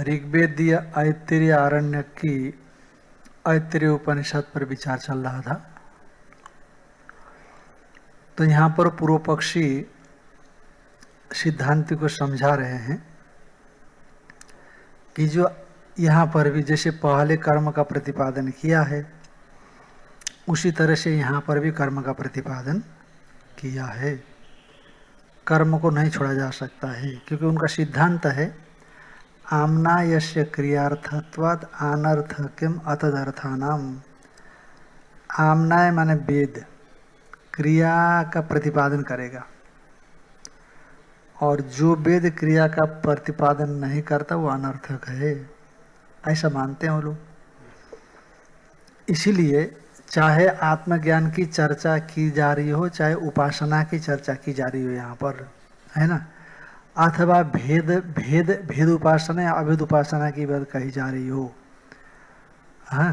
ऋग्वेदीय ऐत्रेय आरण्यक की ऐत्रेय उपनिषद पर विचार चल रहा था। तो यहाँ पर पूर्व पक्षी सिद्धांति को समझा रहे हैं कि जो यहाँ पर भी जैसे पहले कर्म का प्रतिपादन किया है उसी तरह से यहाँ पर भी कर्म का प्रतिपादन किया है। कर्म को नहीं छोड़ा जा सकता है क्योंकि उनका सिद्धांत है आमना यस्य क्रियार्थत्वात् अनर्थ किम अतदर्थानाम। आमनाय माने वेद क्रिया का प्रतिपादन करेगा और जो वेद क्रिया का प्रतिपादन नहीं करता वो अनर्थक है, ऐसा मानते हैं वो लोग। इसीलिए चाहे आत्मज्ञान की चर्चा की जा रही हो चाहे उपासना की चर्चा की जा रही हो यहाँ पर, है ना, अथवा भेद उपासना या अभेद उपासना की बात कही जा रही हो, हाँ,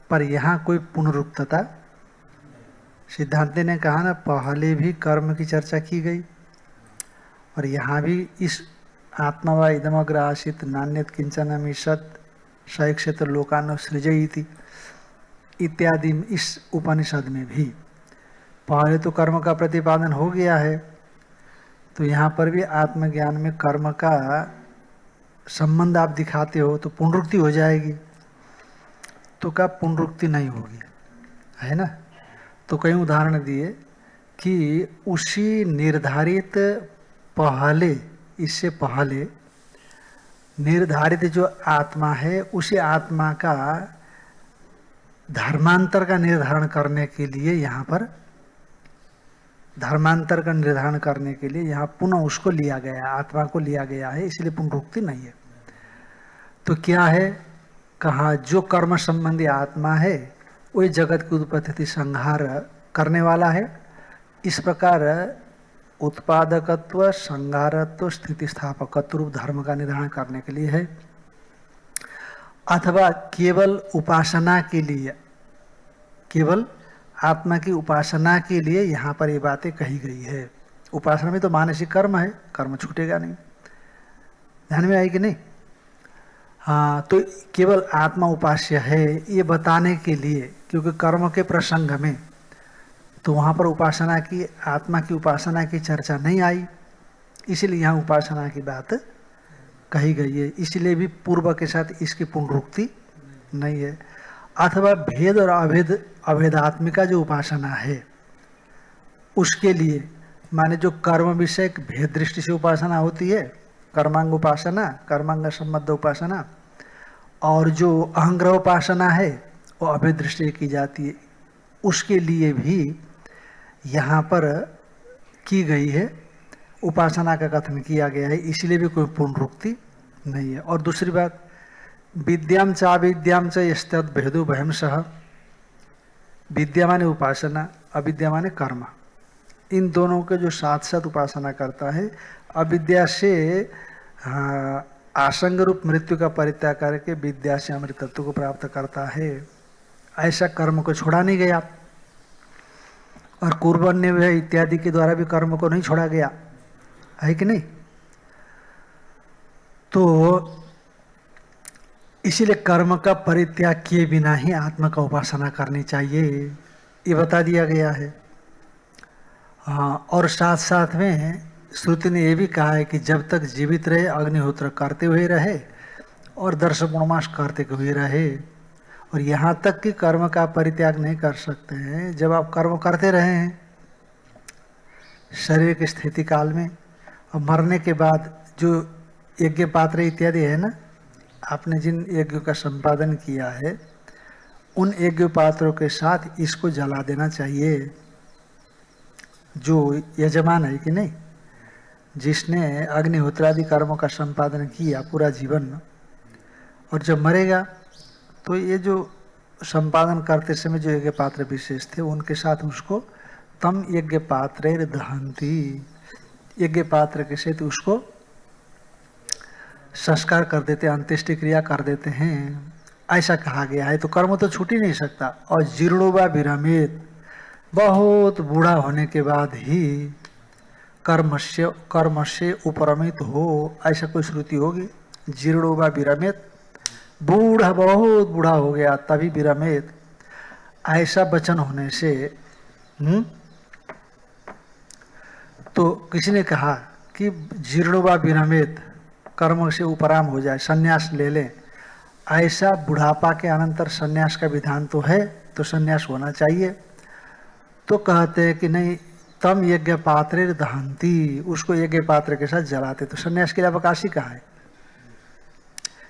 पर यहाँ कोई पुनरुक्तता सिद्धांति ने कहा ना, पहले भी कर्म की चर्चा की गई और यहाँ भी इस आत्मा व इदमग्र आसित नान्यत किंचन मिषत सक्षेत्र लोकानो सृजयति इत्यादि इस उपनिषद में भी पहले तो कर्म का प्रतिपादन हो गया है। तो यहाँ पर भी आत्मज्ञान में कर्म का संबंध आप दिखाते हो तो पुनरुक्ति हो जाएगी, तो क्या पुनरुक्ति नहीं होगी, है ना। तो कई उदाहरण दिए कि उसी निर्धारित पहले, इससे पहले निर्धारित जो आत्मा है उसी आत्मा का धर्मांतर का निर्धारण करने के लिए यहाँ पर धर्मांतर का निर्धारण करने के लिए यहाँ पुनः उसको लिया गया, आत्मा को लिया गया है, इसलिए पुनरुक्ति नहीं है। तो क्या है, कहा जो कर्म संबंधी आत्मा है वही जगत की उत्पत्ति संहार करने वाला है। इस प्रकार उत्पादकत्व संहारत्व स्थिति स्थापकत्व रूप धर्म का निर्धारण करने के लिए है, अथवा केवल उपासना के लिए, केवल आत्मा की उपासना के लिए यहाँ पर ये बातें कही गई है। उपासना में तो मानसिक कर्म है, कर्म छूटेगा नहीं, ध्यान में आई कि नहीं। हाँ, तो केवल आत्मा उपास्य है ये बताने के लिए, क्योंकि कर्म के प्रसंग में तो वहाँ पर उपासना की, आत्मा की उपासना की चर्चा नहीं आई, इसलिए यहाँ उपासना की बात कही गई है। इसलिए भी पूर्व के साथ इसकी पुनरुक्ति नहीं है। अथवा भेद और अभेदात्मिका जो उपासना है उसके लिए, माने जो कर्म विषय भेद दृष्टि से उपासना होती है, कर्मांग उपासना, कर्मांग संबद्ध उपासना, और जो अहंग्रह उपासना है वो अभेद दृष्टि से की जाती है, उसके लिए भी यहाँ पर की गई है, उपासना का कथन किया गया है, इसलिए भी कोई पुनरुक्ति नहीं है। और दूसरी बात, विद्याम च अविद्याम च यस्तद् भेदो भयंसः, विद्या माने उपासना, अविद्या माने कर्म, इन दोनों के जो साथ साथ उपासना करता है, अविद्या से आसंग रूप मृत्यु का परित्याग करके विद्या से अमृत तत्व को प्राप्त करता है, ऐसा कर्म को छोड़ा नहीं गया। और कुर्बन्य इत्यादि के द्वारा भी कर्म को नहीं छोड़ा गया, है कि नहीं। तो इसीलिए कर्म का परित्याग किए बिना ही आत्मा का उपासना करनी चाहिए, ये बता दिया गया है। हाँ, और साथ साथ में श्रुति ने यह भी कहा है कि जब तक जीवित रहे अग्निहोत्र करते हुए रहे और दर्श पूर्णमास करते हुए रहे, और यहाँ तक कि कर्म का परित्याग नहीं कर सकते हैं जब आप कर्म करते रहे हैं शरीर की स्थिति काल में, और मरने के बाद जो यज्ञ पात्र इत्यादि है ना, आपने जिन यज्ञों का संपादन किया है उन यज्ञ पात्रों के साथ इसको जला देना चाहिए, जो यजमान है कि नहीं, जिसने अग्निहोत्रादि कर्मों का संपादन किया पूरा जीवन, और जब मरेगा तो ये जो संपादन करते समय जो यज्ञ पात्र विशेष थे उनके साथ उसको तम यज्ञ पात्रे दहंती, यज्ञ पात्र के साथ उसको संस्कार कर देते, अंत्येष्टि क्रिया कर देते हैं, ऐसा कहा गया है। तो कर्म तो छूट ही नहीं सकता। और जीर्णोबा विरमित, बहुत बूढ़ा होने के बाद ही कर्म से उपरमित हो, ऐसा कोई श्रुति होगी? जीर्णो वा विरमेत, बूढ़ा बहुत बूढ़ा हो गया तभी विरमेत, ऐसा वचन होने से तो किसी ने कहा कि जीर्णो वा विरमेत, कर्म से उपराम हो जाए, संन्यास ले लें, ऐसा बुढ़ापा के अनंतर संन्यास का विधान तो है, तो संन्यास होना चाहिए। तो कहते हैं कि नहीं, तम यज्ञ पात्रे दहंती, उसको यज्ञ पात्र के साथ जलाते। तो सन्यास के लिए अवकाशी कहाँ है?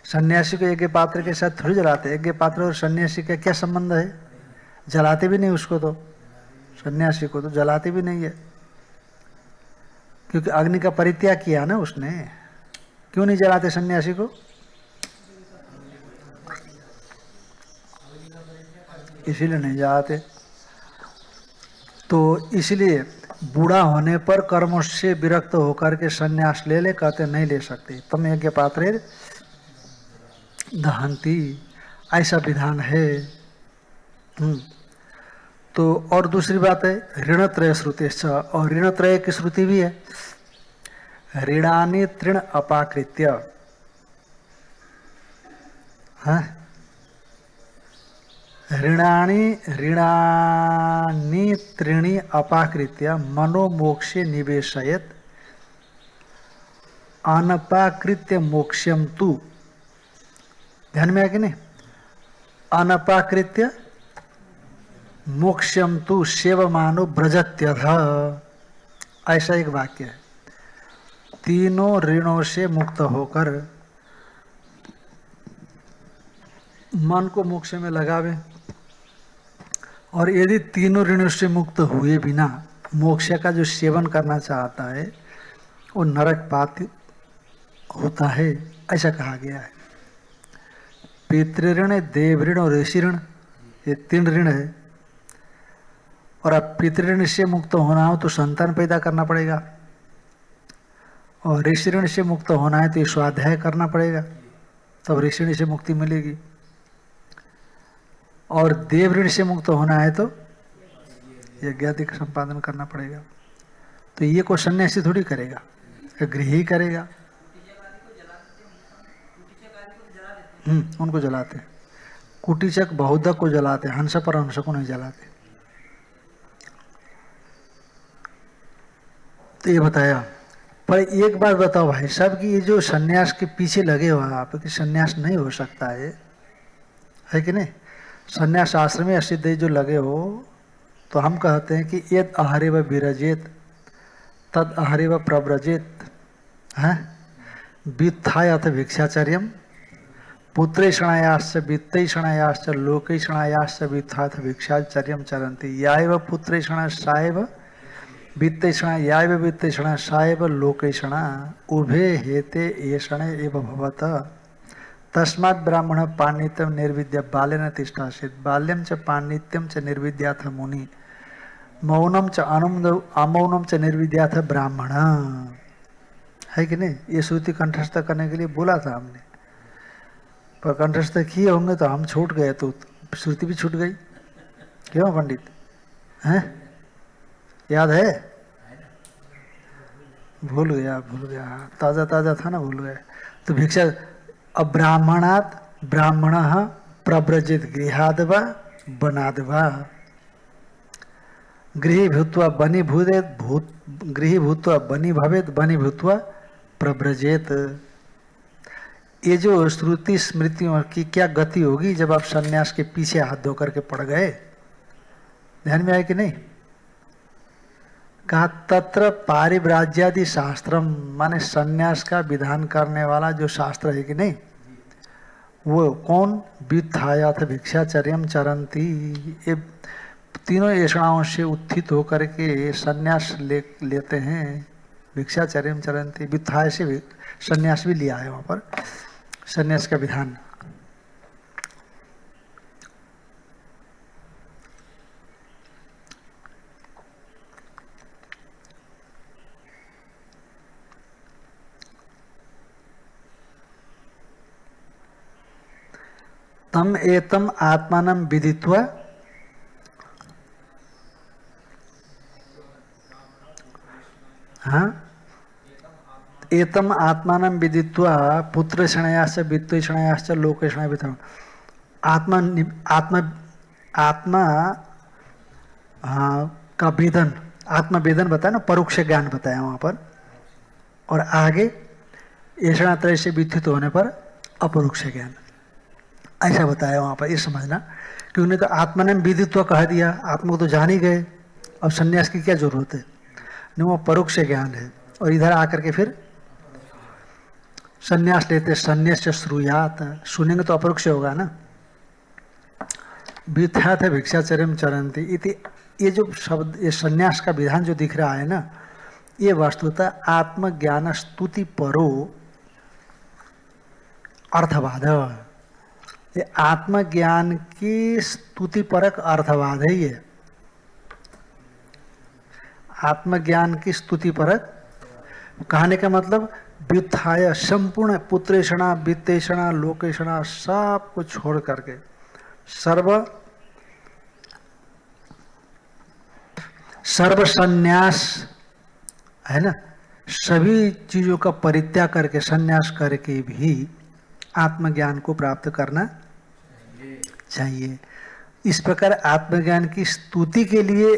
सन्यासी को यज्ञ पात्र के साथ थोड़ी जलाते। यज्ञ पात्र और सन्यासी का क्या संबंध है? जलाते भी नहीं उसको, तो सन्यासी को तो जलाते भी नहीं है, क्योंकि अग्नि का परित्याग किया ना उसने। क्यों नहीं जलाते सन्यासी को? इसीलिए नहीं जलाते। तो इसलिए बूढ़ा होने पर कर्म से विरक्त होकर के सन्यास ले ले, कहते नहीं ले सकते। तम यज्ञ पात्रे दहंती, ऐसा विधान है। तो और दूसरी बात है ऋणत्रय श्रुति, और ऋणत्रय की श्रुति भी है। ऋणानि तृण अपाकृत्य, हाँ, ऋणानि त्रीणि अपाकृत्य मनोमोक्षे निवेशयत, अनपाकृत्य मोक्षम तु, ध्यान में है कि नहीं? अनपाकृत्य मोक्षम तु सेवमानो ब्रजत्यध, ऐसा एक वाक्य है। तीनों ऋणों से मुक्त होकर मन को मोक्ष में लगावे, और यदि तीनों ऋणों से मुक्त हुए बिना मोक्ष का जो सेवन करना चाहता है वो नरक पात्र होता है, ऐसा कहा गया है। पितृऋण, देवऋण और ऋषि ऋण, ये 3 ऋण है। और अब पितृऋण से मुक्त होना हो तो संतान पैदा करना पड़ेगा, और ऋषि ऋण से मुक्त होना है तो स्वाध्याय करना पड़ेगा, तब ऋषि ऋण से मुक्ति मिलेगी। और देव ऋण से मुक्त होना है तो यज्ञादि का संपादन करना पड़ेगा। तो ये को सन्यासी थोड़ी करेगा, गृही करेगा। उनको जलाते हैं। कुटीचक बहुधक को जलाते, हंस पर हंस को नहीं जलाते। तो ये बताया। पर एक बात बताओ भाई साहब कि ये जो सन्यास के पीछे लगे हो आप, कि सन्यास नहीं हो सकता है कि नहीं? सन्यास आश्रम में असिद्ध जो लगे हो, तो हम कहते हैं कि यद आहारे व विरजेत तद आहारे व प्रव्रजेत, है वित्थाय अथ भिक्षाचर्यम, पुत्रेषणायाश्च वित्तैषणायाश्च लोकैषणायाश्च वित्थाथ भिक्षाचर्यम चरन्ति, याएव पुत्रेषणा साएव वित्तैषणा, याएव वित्तैषणा साएव लोकैषणा, उभे हेते एषणे एव भवत, तस्मात् ब्राह्मण पाण्डित्यम निर्विद्या बाल्येन तिष्ठासीत्, बाल्यम च पाण्डित्यम च निर्विद्याथ मुनि, मौनम च अमौनम च निर्विद्याथ ब्राह्मण, है कि नहीं? ये श्रुति कंठस्थ करने के लिए बोला था हमने, पर कंठस्थ किए होंगे तो हम छूट गए, तो श्रुति भी छूट गई। क्यों पंडित हैं? याद है? भूल गया, ताजा ताजा था ना, भूल गए। तो भिक्षा अब्राह्मणात् ब्राह्मणः प्रव्रजित गृहाद्वा बनाद्वा, गृही भूत्वा बनि भूदेत, गृही भूत्वा बनि भवेत, बनि भूत्वा प्रव्रजेत। ये जो श्रुति स्मृतियों की क्या गति होगी जब आप सन्यास के पीछे हाथ धो करके पड़ गए? ध्यान में आए कि नहीं? कहा तत्र पारिव्राज्यादि शास्त्रम, माने सन्यास का विधान करने वाला जो शास्त्र है कि नहीं, वो कौन? वित्थायाथ भिक्षाचर्यम चरंती, ये तीनों ऐषणाओं से उत्थित होकर के सन्यास लेते हैं। भिक्षाचर्यम चरंती, वित्थाय से भी सन्यास भी लिया है वहाँ पर, सन्यास का विधान। तम एतम आत्मानं विदित्वा, हाँ एतम आत्मानं विदित्वा पुत्रेषणयाश्च वित्तेषणयाश्च लोकेषणया वितरण। आत्मा आत्मा आत्मा का वेदन, आत्मवेदन बताया ना, परोक्ष ज्ञान बताया वहाँ पर। और आगे ऐषणात्रय से विद्युत होने पर अपरोक्ष ज्ञान, ऐसा बताया वहाँ पर। ये समझना कि उन्हें तो आत्मा ने विदित्व कह दिया, आत्मा को तो जान ही गए, अब संन्यास की क्या जरूरत है। नहीं, वो परोक्ष ज्ञान है। और इधर आकर के फिर संन्यास लेते, संन्यास श्रूयात, सुनेंगे तो अपरोक्ष होगा ना। विद्याथ भिक्षाचर्यम चरंती इति, ये जो शब्द, ये संन्यास का विधान जो दिख रहा है ना, ये वस्तुतः आत्मज्ञान स्तुति परो अर्थवाद है। ये आत्मज्ञान की स्तुति परक अर्थवाद है। ये आत्मज्ञान की स्तुति परक कहने का मतलब व्युत्थाय, संपूर्ण पुत्रेषणा वित्तेषणा लोकेषणा सब कुछ छोड़ करके, सर्व संन्यास है ना, सभी चीजों का परित्याग करके, संन्यास करके भी आत्मज्ञान को प्राप्त करना चाहिए। इस प्रकार आत्मज्ञान की स्तुति के लिए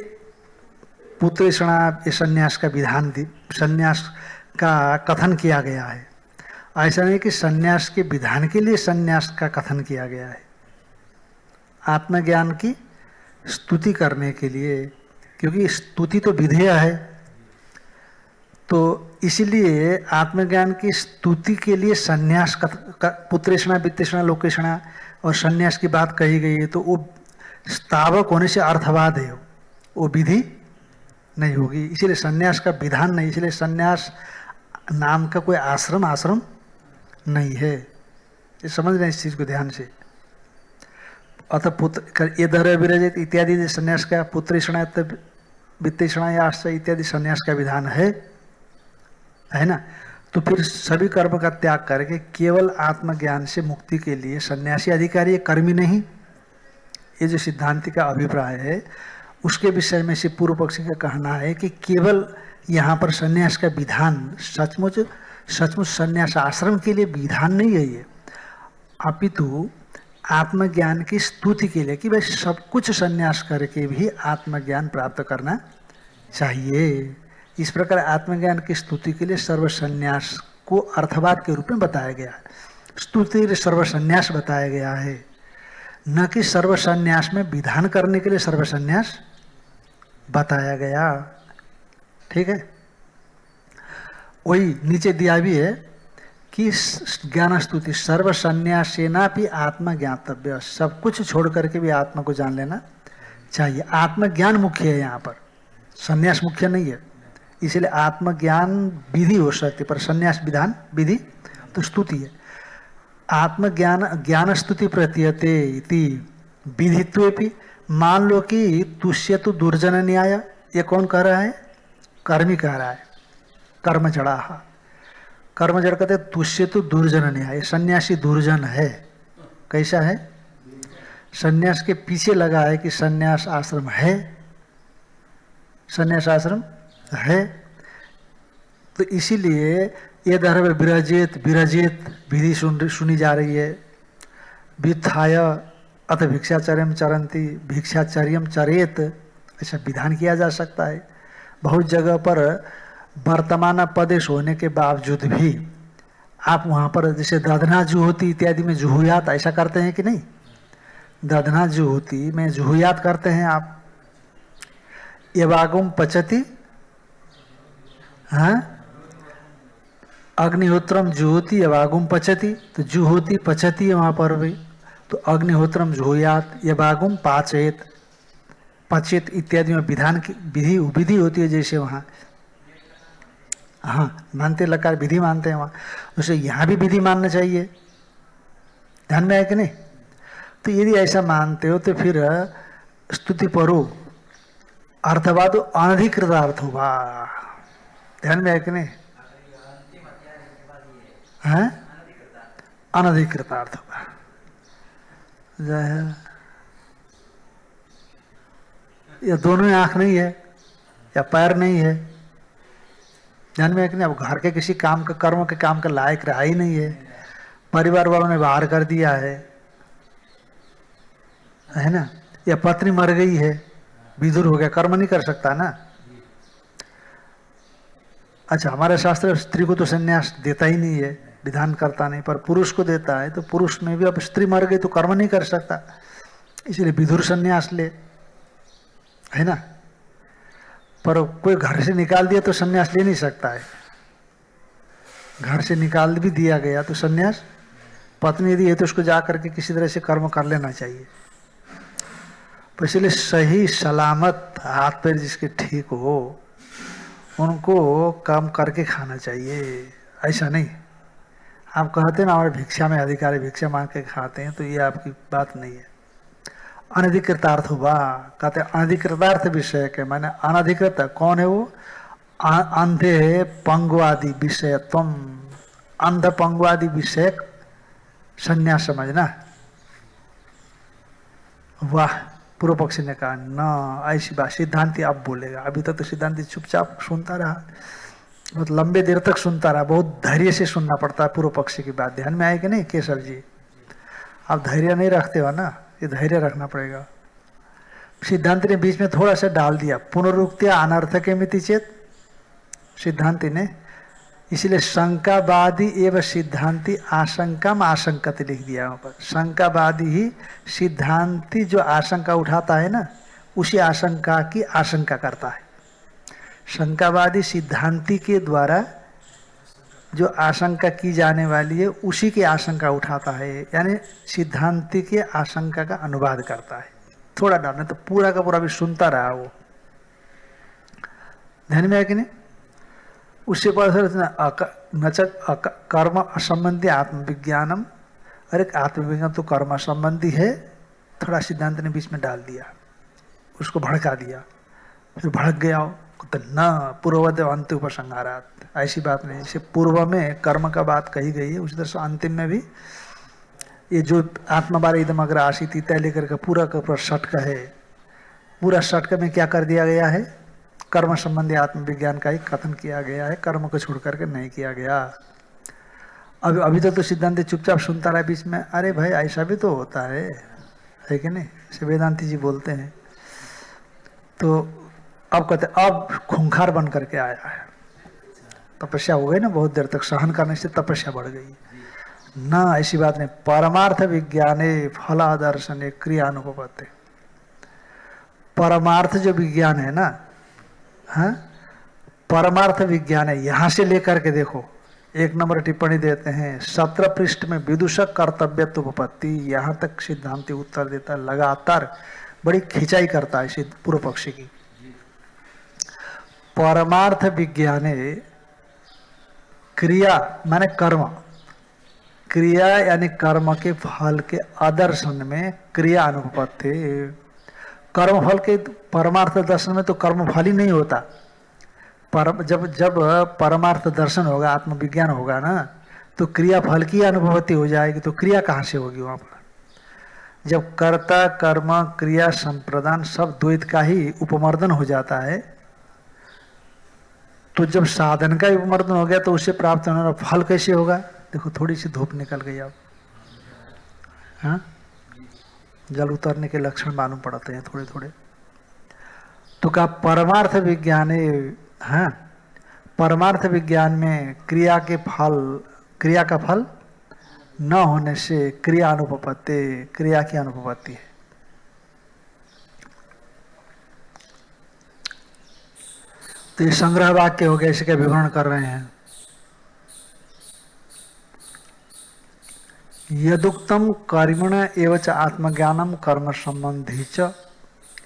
पुत्रेषणा संन्यास का विधान, संन्यास का कथन किया गया है। ऐसा नहीं कि संन्यास के विधान के लिए संन्यास का कथन किया गया है, आत्मज्ञान की स्तुति करने के लिए, क्योंकि स्तुति तो विधेय है। तो इसलिए आत्मज्ञान की स्तुति के लिए संन्यास पुत्रेषणा वित्तेषणा लोकेषणा और संन्यास की बात कही गई है, तो वो स्थावक होने से अर्थवाद है, वो विधि नहीं होगी। इसीलिए संन्यास का विधान नहीं, इसलिए संन्यास नाम का कोई आश्रम नहीं है। ये समझ रहे हैं इस चीज को ध्यान से। अतः पुत्र ये धर विरजित इत्यादि संन्यास का, पुत्रेषणा वित्तेषणा या आश्रय इत्यादि संन्यास का विधान है ना। तो फिर सभी कर्म का त्याग करके केवल आत्मज्ञान से मुक्ति के लिए सन्यासी अधिकारी है, कर्मी नहीं। ये जो सिद्धांति का अभिप्राय है, उसके विषय में से पूर्व पक्षी का कहना है कि केवल यहाँ पर सन्यास का विधान सचमुच सन्यास आश्रम के लिए विधान नहीं है ये, अपितु आत्मज्ञान की स्तुति के लिए कि भाई सब कुछ सन्यास करके भी आत्मज्ञान प्राप्त करना चाहिए। इस प्रकार आत्मज्ञान की स्तुति के लिए सर्व संन्यास को अर्थवाद के रूप में बताया गया है। स्तुति सर्व संन्यास बताया गया है, न कि सर्व संन्यास में विधान करने के लिए सर्व संन्यास बताया गया। ठीक है, वही नीचे दिया भी है कि ज्ञान स्तुति सर्व संन्यासेना भी आत्मा ज्ञातव्य, सब कुछ छोड़ करके भी आत्मा को जान लेना चाहिए। आत्मज्ञान मुख्य है यहाँ पर, संन्यास मुख्य नहीं है। इसलिए आत्मज्ञान विधि हो सकती, पर संन्यास विधान विधि तो स्तुति है। आत्मज्ञान ज्ञान स्तुति प्रतीयते इति विधित्वेपि। मान लो कि तुष्य तो दुर्जन न्याय, ये कौन कह रहा है? कर्मी कह रहा है, कर्म जड़ा। कर्म जड़ कहते तुष्य तो दुर्जन न्याय, सन्यासी दुर्जन है। कैसा है? सन्यास के पीछे लगा है कि सन्यास आश्रम है, सन्यास आश्रम है। तो इसीलिए ये धर्म विरजित विधि सुनी जा रही है। वित्थाय अथ भिक्षाचर्यम चरंती, भिक्षाचर्यम चरेत, ऐसा विधान किया जा सकता है। बहुत जगह पर वर्तमान पदेश होने के बावजूद भी आप वहाँ पर जैसे दधना जुहोती इत्यादि में जुहुयात ऐसा करते हैं कि नहीं? दधना जुहोती में जुहुयात करते हैं आप। एवागुम पचती, हाँ, अग्निहोत्रम जुहोती एवागुम पचती, तो जुहोती पचती है वहाँ पर भी। तो अग्निहोत्रम जुहुयात, एवागुम पाचेत, पचेत इत्यादि में विधान की विधि होती है। जैसे वहाँ हाँ मानते, लकार विधि मानते हैं वहाँ, उसे यहाँ भी विधि मानना चाहिए। ध्यान में आए कि नहीं? तो यदि ऐसा मानते हो तो फिर स्तुति परो अर्थवाद अनधिकृत अर्थ होगा। ध्यान में आए कि नहीं? है अनधिकृत अर्थ होगा। या दोनों में आंख नहीं है या पैर नहीं है, ध्यान में है कि नहीं? अब घर के किसी काम का, कर्म के काम का लायक रहा ही नहीं है, परिवार वालों ने बाहर कर दिया है ना? या पत्नी मर गई है, विधुर हो गया, कर्म नहीं कर सकता ना। अच्छा, हमारे शास्त्र स्त्री को तो संन्यास देता ही नहीं है, विधान करता नहीं, पर पुरुष को देता है। तो पुरुष में भी अब स्त्री मर गई तो कर्म नहीं कर सकता, इसलिए विधुर संन्यास ले, है ना? पर कोई घर से निकाल दिया तो संन्यास ले नहीं सकता है। घर से निकाल भी दिया गया तो संन्यास, पत्नी यदि है तो उसको जा करके किसी तरह से कर्म कर लेना चाहिए। तो इसलिए सही सलामत हाथ पैर जिसके ठीक हो उनको काम करके खाना चाहिए, ऐसा नहीं। आप कहते हैं ना हमारे भिक्षा में अधिकारी भिक्षा मांग के खाते हैं, तो ये आपकी बात नहीं है। अनधिकृतार्थ हुआ, कहते अनधिकृतार्थ विषय के, मैंने अनधिकृत कौन है वो? अंधे पंगवादी विषय, तुम अंध पंगवादी विषय संन्यास समझना। वाह, पूर्व पक्षी ने कहा न ऐसी बात, सिद्धांति अब बोलेगा। अभी तक तो सिद्धांति चुपचाप सुनता रहा, बहुत लंबे देर तक सुनता रहा, बहुत धैर्य से सुनना पड़ता है पूर्व पक्षी की बात। ध्यान में आए कि नहीं केशव जी? आप धैर्य नहीं रखते हो ना, ये धैर्य रखना पड़ेगा। सिद्धांति ने बीच में थोड़ा सा डाल दिया, पुनरुक्त्या अनर्थके मिति चेत, सिद्धांति ने, इसलिए शंकावादी एवं सिद्धांति आशंका में आशंकते लिख दिया वहां पर। शंकावादी ही सिद्धांति जो आशंका उठाता है ना, उसी आशंका की आशंका करता है। शंकावादी सिद्धांति के द्वारा जो आशंका की जाने वाली है उसी की आशंका उठाता है, यानी सिद्धांति के आशंका का अनुवाद करता है। थोड़ा डालना तो पूरा का पूरा भी सुनता रहा वो। ध्यान में है कि नहीं? उससे नचक कर्म असंबंधी आत्मविज्ञानम, अरे आत्मविज्ञान तो कर्म संबंधी है, थोड़ा सिद्धांत ने बीच में डाल दिया, उसको भड़का दिया, फिर भड़क गया हो तो न पूर्वदेव अंत उपसंहारात, ऐसी बात नहीं। जैसे पूर्व में कर्म का बात कही गई है, उसी तरह से अंतिम में भी ये जो आत्मबार इदम अग्र आशित तय लेकर का पूरा का पूरा षटक है, पूरा षटक में क्या कर दिया गया है? कर्म संबंधी आत्मविज्ञान का ही कथन किया गया है, कर्म को छोड़ करके नहीं किया गया। अभी तक तो सिद्धांत चुपचाप सुनता रहा, बीच में अरे भाई ऐसा भी तो होता है कि नहीं? ऐसे वेदांती जी बोलते हैं। तो अब कहते अब खूंखार बन करके आया है, तपस्या हो गई ना, बहुत देर तक सहन करने से तपस्या बढ़ गई ना, ऐसी बात नहीं। परमार्थ विज्ञाने फलादर्शने क्रियानुपपत्ति, परमार्थ जो विज्ञान है ना, हाँ, परमार्थ विज्ञान है। यहां से लेकर के देखो, 1 नंबर टिप्पणी देते हैं 17 पृष्ठ में विदूषक कर्तव्यत्व उपपत्ति, यहां तक सिद्धांति उत्तर देता है, लगातार बड़ी खिंचाई करता है इसी पूर्व पक्षी की। परमार्थ विज्ञाने क्रिया माने कर्म, क्रिया यानी कर्म के फल के आदर्शन में क्रिया अनुपपत्ति। कर्म फल के परमार्थ दर्शन में तो कर्म फल ही नहीं होता। जब परमार्थ दर्शन होगा, आत्मविज्ञान होगा ना, तो क्रिया फल की अनुभूति हो जाएगी। तो क्रिया कहाँ से होगी वहां पर? जब कर्ता कर्म क्रिया संप्रदान सब द्वैत का ही उपमर्दन हो जाता है, तो जब साधन का उपमर्दन हो गया तो उससे प्राप्त होने वाला फल कैसे होगा? देखो थोड़ी सी धूप निकल गई अब, हाँ, जल उतरने के लक्षण मालूम पड़ते हैं थोड़े थोड़े। तो क्या परमार्थ विज्ञान है, हाँ, परमार्थ विज्ञान में क्रिया के फल, क्रिया का फल न होने से क्रिया अनुपपत्ति, क्रिया की अनुपपत्ति है। तो ये संग्रह वाक्य हो गया, इसके विवरण कर रहे हैं। यदुक्तम कर्मण एवं आत्मज्ञानम कर्म संबंधी च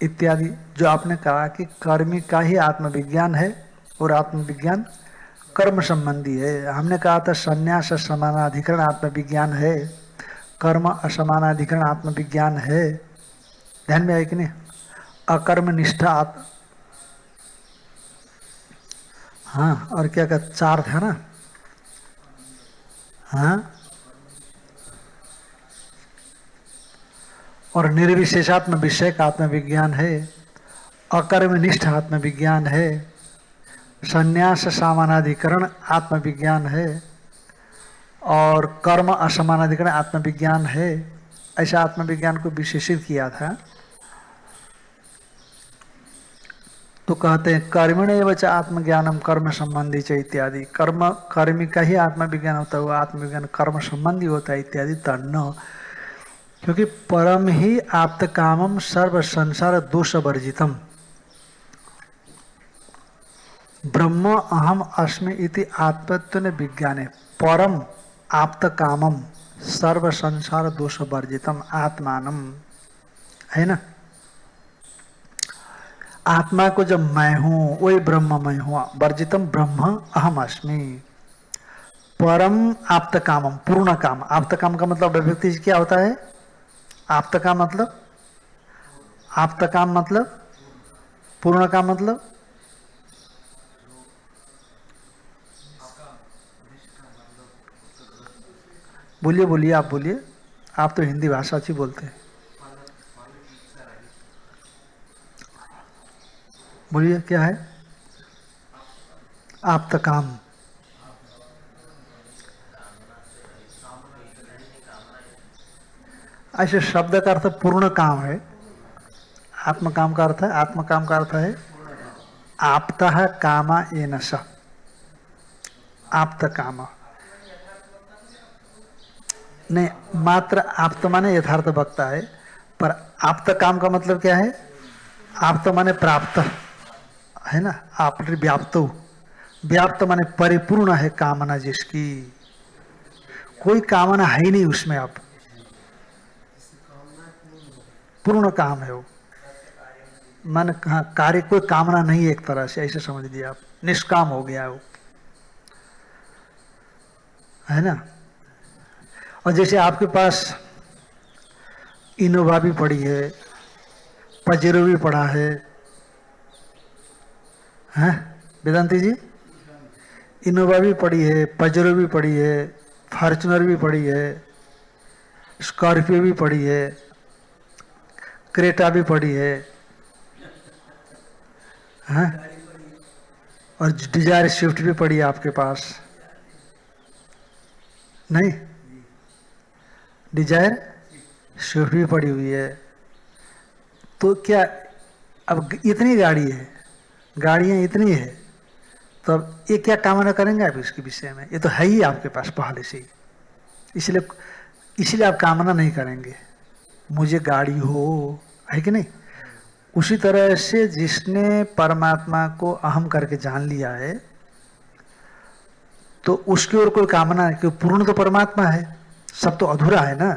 इत्यादि, जो आपने कहा कि कर्मी का ही आत्मविज्ञान है और आत्मविज्ञान कर्म संबंधी है। हमने कहा था संन्यास असमानाधिकरण आत्मविज्ञान है, कर्म असमानाधिकरण आत्मविज्ञान है। ध्यान में आए कि नहीं? अकर्म निष्ठा हाँ, और क्या कहते 4 था ना, हाँ, और निर्विशेषात्म विषय का आत्मविज्ञान है, अकर्मनिष्ठ आत्मविज्ञान है, संन्यास सामानाधिकरण आत्मविज्ञान है और कर्म असमानाधिकरण आत्मविज्ञान है। ऐसा आत्मविज्ञान को विशेषित किया था। तो कहते हैं कर्मणेव च आत्मज्ञानम कर्म संबंधी च इत्यादि। कर्मी का ही आत्मविज्ञान होता है, वो आत्मविज्ञान कर्म संबंधी होता है इत्यादि तन्न। क्योंकि परम ही आप्त कामम सर्व संसार दोष वर्जितम ब्रह्म अहम अस्मि इति आत्मत्व विज्ञाने परम आप्त कामम सर्व संसार दोष वर्जितम आत्मानम, है ना। आत्मा को जब मैं हूं वही ब्रह्म मैं हूं, वर्जितम ब्रह्म अहम अस्मि। परम आप्त कामम पूर्ण काम। आप्त काम का मतलब विभक्ति क्या होता है? आप्त का मतलब, आप्त काम मतलब, पूर्ण का मतलब, बोलिए बोलिए, आप बोलिए, आप तो हिंदी भाषा अच्छी बोलते हैं, बोलिए क्या है? आप्त काम। ऐसे शब्द का अर्थ पूर्ण काम है। आत्म काम का अर्थ है, आत्म काम का अर्थ है आप्तः कामा येन स, आप्त काम। नहीं, मात्र आप्त माने यथार्थ वक्ता है, पर आप्त काम का मतलब क्या है? आप्त माने प्राप्त, है ना। आप व्याप्त, व्याप्त माने परिपूर्ण है कामना जिसकी, कोई कामना है ही नहीं उसमें, अब पूर्ण काम है वो। मन हाँ, कार्य कोई कामना नहीं है, एक तरह से ऐसे समझ लिया आप, निष्काम हो गया वो, है ना। और जैसे आपके पास इनोवा भी पड़ी है, पजेरो भी पड़ा है, हैं वेदांती जी? इनोवा भी पड़ी है, पजेरो भी पड़ी है, फॉर्चुनर भी पड़ी है, स्कॉर्पियो भी पड़ी है, क्रेटा भी पड़ी है, हैं, और डिजायर स्विफ्ट भी पड़ी है आपके पास, नहीं? डिजायर स्विफ्ट भी पड़ी हुई है। तो क्या अब इतनी गाड़ी है, गाड़ियां इतनी है, तो अब ये क्या कामना करेंगे आप इसके विषय में? ये तो है ही आपके पास पहले से ही, इसलिए इसलिए आप कामना नहीं करेंगे मुझे गाड़ी हो, है कि नहीं। उसी तरह से जिसने परमात्मा को अहम करके जान लिया है, तो उसकी ओर कोई कामना है कि पूर्ण तो परमात्मा है, सब तो अधूरा है ना।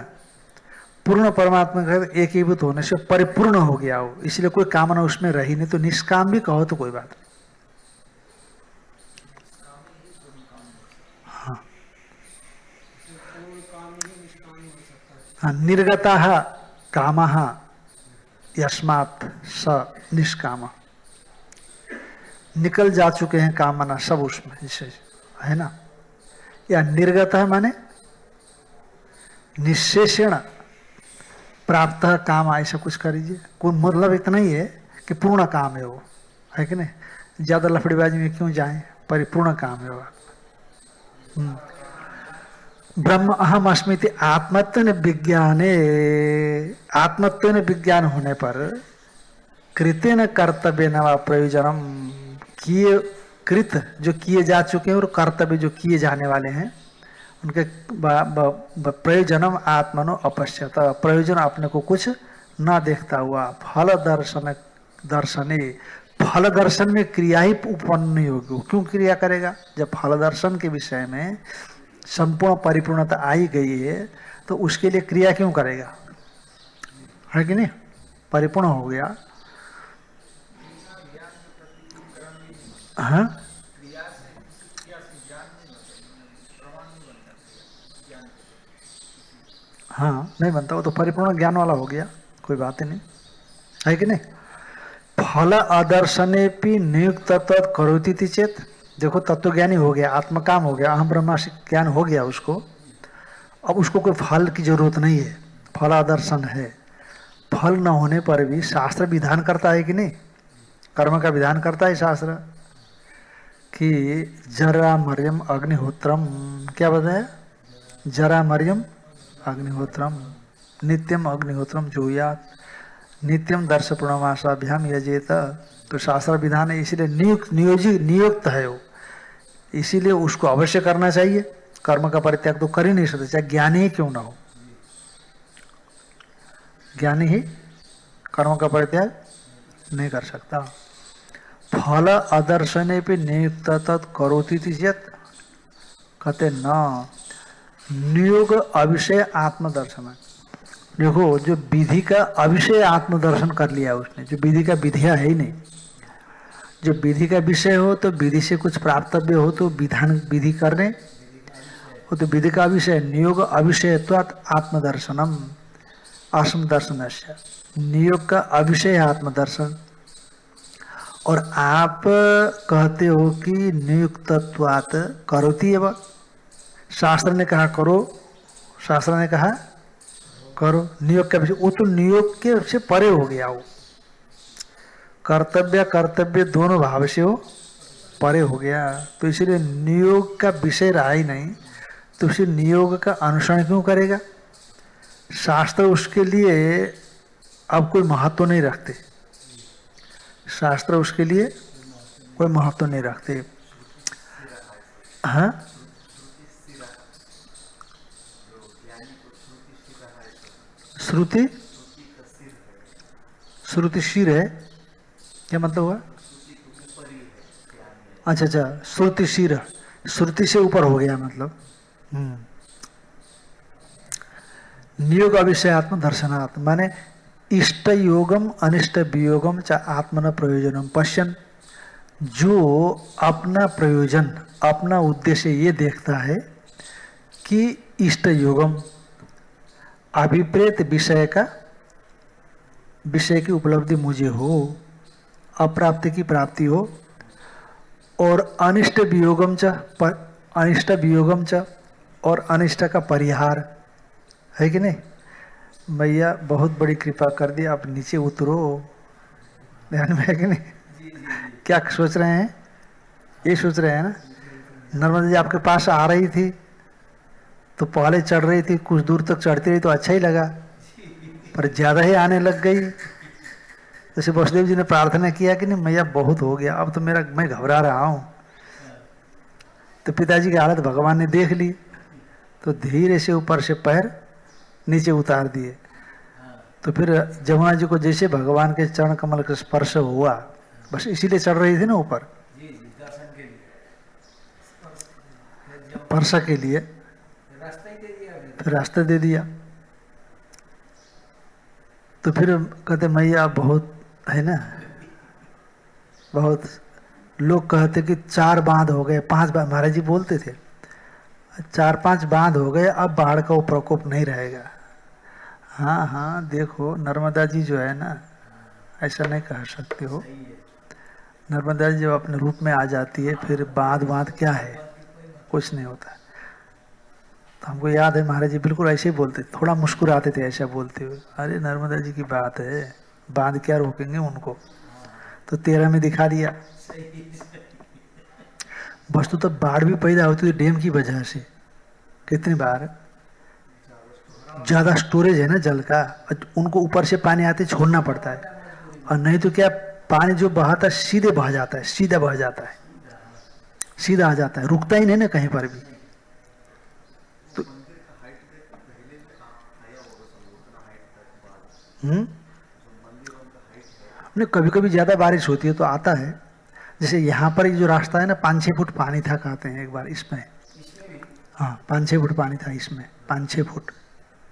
पूर्ण परमात्मा का एकीभूत होने से परिपूर्ण हो गया हो, इसलिए कोई कामना उसमें रही नहीं। तो निष्काम भी कहो तो कोई बात नहीं। हाँ हाँ, निर्गता काम यस्मात् स निष्काम, निकल जा चुके हैं कामना सब उसमें, जैसे, है ना। या निर्गत है माने निशेषण प्राप्त काम, ऐसा कुछ करीजिए। कोई मतलब इतना ही है कि पूर्ण काम है वो, है कि नहीं। ज्यादा लफड़ीबाजी में क्यों जाएं, परिपूर्ण काम है वो। ब्रह्म अहम अस्मिति आत्मत्व विज्ञाने, आत्मत्व विज्ञान होने पर कृतेन कर्तव्य न प्रयोजनम, किए कृत जो किए जा चुके हैं और कर्तव्य जो किए जाने वाले हैं, उनके प्रयोजनम आत्मनो अपश्यत, प्रयोजन अपने को कुछ न देखता हुआ। फल दर्शन दर्शने, फल दर्शन में क्रिया ही उत्पन्न नहीं होगी। क्यों क्रिया करेगा? जब फल दर्शन के विषय में संपूर्ण परिपूर्णता आई गई है, तो उसके लिए क्रिया क्यों करेगा, है कि नहीं। परिपूर्ण हो गया। हाँ, हाँ नहीं बनता, वो तो परिपूर्ण ज्ञान वाला हो गया, कोई बात ही नहीं, है कि नहीं। फल आदर्शने भी नियुक्त तत्व करोती थी चेत, देखो तत्वज्ञानी हो गया, आत्मकाम हो गया, अहम ब्रह्मास्मि ज्ञान हो गया उसको। अब उसको कोई फल की जरूरत नहीं है, फल आदर्शन है। फल न होने पर भी शास्त्र विधान करता है कि नहीं, कर्म का विधान करता है शास्त्र। कि जरा मरियम अग्निहोत्रम, क्या बताया? जरा मरियम अग्निहोत्रम नित्यम अग्निहोत्रम जुयात नित्यम दर्श पूर्णमासाभ्याम यजेत। तो शास्त्र विधान है, इसीलिए नियुक्त है वो, इसीलिए उसको अवश्य करना चाहिए। कर्म का परित्याग तो कर ही नहीं सकते, चाहे ज्ञानी ही क्यों ना हो। ज्ञानी ही कर्म का परित्याग नहीं कर सकता। फल अदर्शने पे नियुक्त तत् करोति चेत, कहते न नियोग अविषय आत्मदर्शन। देखो, जो विधि का अविषय आत्मदर्शन कर लिया उसने, जो विधि का विधिया है ही नहीं। जो विधि का विषय हो तो विधि से कुछ प्राप्तव्य हो तो विधान विधि करने वो तो विधि का विषय। नियोग अविषयत्वात् आत्मदर्शनम आत्मदर्शनस्य, नियोग का अविषय आत्मदर्शन। और आप कहते हो कि नियुक्तत्वात् करोति एव, शास्त्र ने कहा करो, शास्त्र ने कहा करो। नियोग का विषय वो तो नियोग के से परे हो गया, वो कर्तव्य दोनों भाव से वो परे हो गया। तो इसलिए नियोग का विषय रहा ही नहीं, तो उसे नियोग का अनुसरण क्यों करेगा? शास्त्र उसके लिए अब कोई महत्व नहीं रखते, शास्त्र उसके लिए कोई महत्व नहीं रखते। हाँ, श्रुति श्रुति शिर है, क्या मतलब हुआ? अच्छा अच्छा, श्रुति शिर, श्रुति से ऊपर हो गया मतलब। नियोग अविषयात्म दर्शनात्, माने इष्ट योगम अनिष्ट वियोगम च आत्मन प्रयोजनम पश्यन। जो अपना प्रयोजन अपना उद्देश्य ये देखता है कि इष्ट योगम अभिप्रेत विषय का, विषय की उपलब्धि मुझे हो, अप्राप्ति की प्राप्ति हो, और अनिष्ट वियोगम च और अनिष्ट का परिहार है कि नहीं? भैया बहुत बड़ी कृपा कर दी, आप नीचे उतरो, ध्यान में है कि नहीं? क्या सोच रहे हैं? ये सोच रहे हैं ना, नर्मदा जी आपके पास आ रही थी तो पहले चढ़ रही थी, कुछ दूर तक चढ़ती रही तो अच्छा ही लगा, पर ज़्यादा ही आने लग गई। जैसे वसुदेव जी ने प्रार्थना किया कि नहीं मैया बहुत हो गया, अब तो मैं घबरा रहा हूँ। तो पिताजी की हालत भगवान ने देख ली, तो धीरे से ऊपर से पैर नीचे उतार दिए। तो फिर जमुना जी को जैसे भगवान के चरण कमल का स्पर्श हुआ, बस इसीलिए चढ़ रही थी ना ऊपर, स्पर्श के लिए, फिर रास्ता दे दिया। तो फिर कहते मैया बहुत है ना, बहुत लोग कहते कि 4 बांध हो गए, 5 बांध, महाराज जी बोलते थे 4-5 बांध हो गए, अब बाढ़ का वो प्रकोप नहीं रहेगा। हाँ हाँ, देखो नर्मदा जी जो है ना, ऐसा नहीं कह सकते हो, नर्मदा जी जब अपने रूप में आ जाती है फिर बांध क्या है, कुछ नहीं होता। तो हमको याद है महाराज जी बिल्कुल ऐसे ही बोलते, थोड़ा मुस्कुराते थे ऐसा बोलते हुए, अरे नर्मदा जी की बात है, बांध क्या रोकेंगे उनको। तो 13 में दिखा दिया। वस्तु तो बाढ़ भी पैदा होती है डैम की वजह से। कितनी बार ज़्यादा स्टोरेज है ना जल का, उनको ऊपर से पानी आते छोड़ना पड़ता है, और नहीं तो क्या पानी जो बहाता है सीधे बह जाता है, सीधा बह जाता है, सीधा आ जाता है, रुकता ही नहीं ना कहीं पर भी। तो नहीं, कभी कभी ज़्यादा बारिश होती है तो आता है। जैसे यहाँ पर जो रास्ता है ना, 5-6 फुट पानी था कहते हैं एक बार इसमें। हाँ, 5-6 फुट पानी था इसमें, 5-6 फुट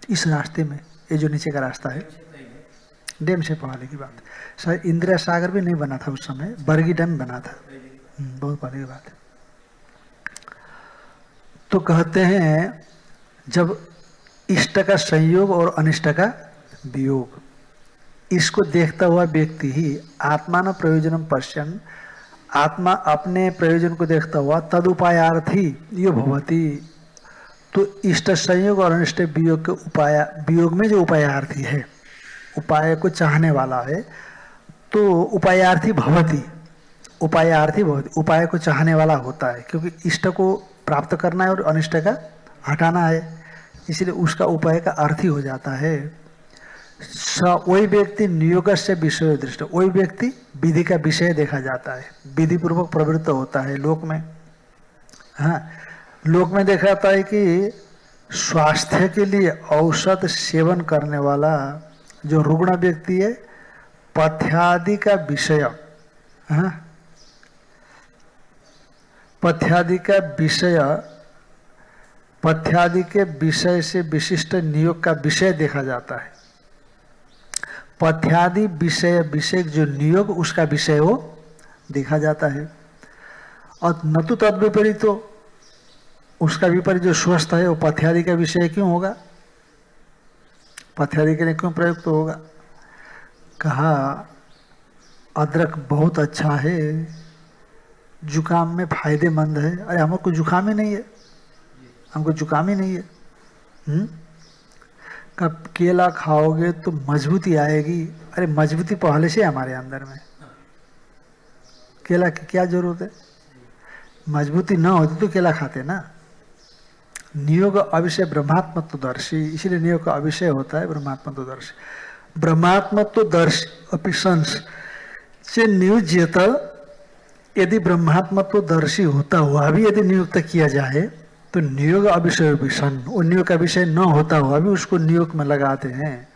इस रास्ते में। ये जो नीचे का रास्ता है, डैम से पहले की बात, शायद इंदिरा सागर भी नहीं बना था उस समय, बरगी डैम बना था, बहुत पहले की बात है। तो कहते हैं जब इष्ट का संयोग और अनिष्ट का वियोग, इसको देखता हुआ व्यक्ति ही आत्मा न प्रयोजनम पश्यन, आत्मा अपने प्रयोजन को देखता हुआ तदुपायार्थी यो भवती। तो इष्ट संयोग और अनिष्ट वियोग के उपाय, वियोग में जो उपायार्थी है, उपाय को चाहने वाला है, तो उपायार्थी भवती, उपायार्थी बहुत उपाय को चाहने वाला होता है, क्योंकि इष्ट को प्राप्त करना है और अनिष्ट का हटाना है, इसलिए उसका उपाय का अर्थ ही हो जाता है। वही व्यक्ति नियोग से विषय दृष्टि, वही व्यक्ति विधि का विषय देखा जाता है, विधि पूर्वक प्रवृत्त होता है लोक में। हाँ, लोक में देखा जाता है कि स्वास्थ्य के लिए औषध सेवन करने वाला जो रुग्ण व्यक्ति है, पथ्यादि का विषय, हाँ, पथ्यादि का विषय, पथ्यादि के विषय से विशिष्ट नियोग का विषय देखा जाता है। पथ्यादि विषय, विषय जो नियोग उसका विषय वो देखा जाता है। और न तो तद विपरीत, तो उसका विपरीत जो स्वस्थ है वो पथ्यादि का विषय क्यों होगा, पथ्यादि के लिए क्यों प्रयुक्त तो होगा। कहा अदरक बहुत अच्छा है, जुकाम में फायदेमंद है। अरे हमको जुकाम ही नहीं है, हमको जुकाम ही नहीं है। कब केला खाओगे तो मजबूती आएगी। अरे मजबूती पहले से हमारे अंदर में, केला की क्या जरूरत है, मजबूती ना होती तो केला खाते ना। नियोग अविषय ब्रह्मात्मत्वदर्शी, इसीलिए नियोग का अविषय होता है ब्रह्मात्मत्वदर्शी। ब्रह्मात्मत्वदर्शी अपि संस से नियुज्यत, यदि ब्रह्मात्मत्वदर्शी होता हुआ भी यदि नियुक्त किया जाए तो नियोग अविषय विषण, वो नियोग का विषय न होता हुआ भी उसको नियोग में लगाते हैं।